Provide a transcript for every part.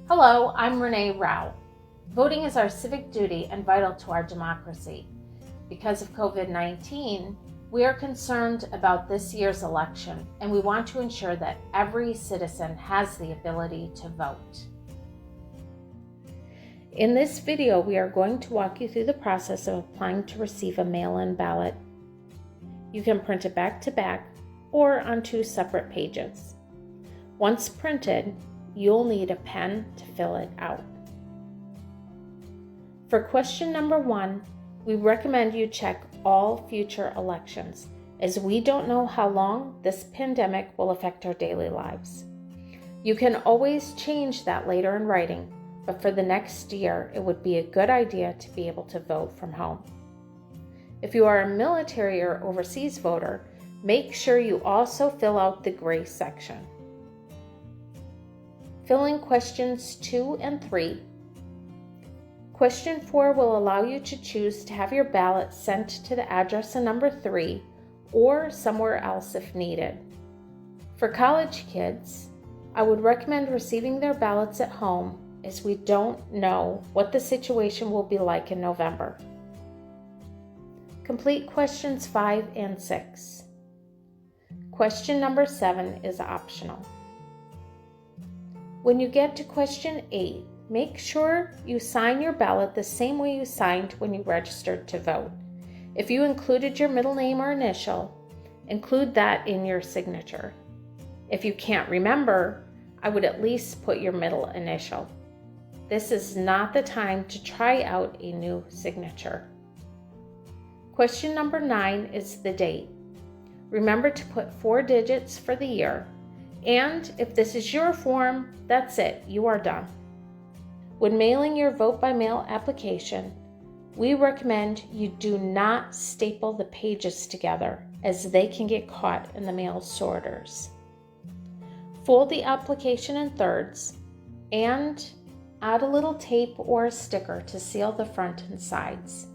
Hello, I'm Renee Rao. Voting is our civic duty and vital to our democracy. Because of COVID-19, we are concerned about this year's election, and we want to ensure that every citizen has the ability to vote. In this video, we are going to walk you through the process of applying to receive a mail-in ballot. You can print it back to back or on two separate pages. Once printed, you'll need a pen to fill it out. For question number 1, we recommend you check all future elections, as we don't know how long this pandemic will affect our daily lives. You can always change that later in writing, but for the next year, it would be a good idea to be able to vote from home. If you are a military or overseas voter, make sure you also fill out the gray section. Fill in questions 2 and 3. Question 4 will allow you to choose to have your ballot sent to the address in number 3 or somewhere else if needed. For college kids, I would recommend receiving their ballots at home, as we don't know what the situation will be like in November. Complete questions 5 and 6. Question number 7 is optional. When you get to question 8, make sure you sign your ballot the same way you signed when you registered to vote. If you included your middle name or initial, include that in your signature. If you can't remember, I would at least put your middle initial. This is not the time to try out a new signature. Question number 9 is the date. Remember to put 4 digits for the year. And if this is your form, that's it, you are done. When mailing your vote by mail application, we recommend you do not staple the pages together, as they can get caught in the mail sorters. Fold the application in thirds and add a little tape or a sticker to seal the front and sides.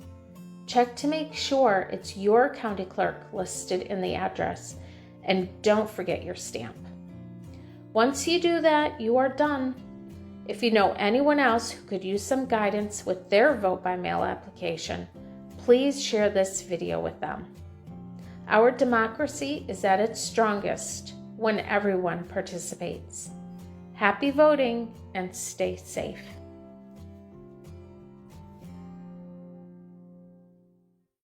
Check to make sure it's your county clerk listed in the address, and don't forget your stamp. Once you do that, you are done. If you know anyone else who could use some guidance with their vote by mail application, please share this video with them. Our democracy is at its strongest when everyone participates. Happy voting and stay safe.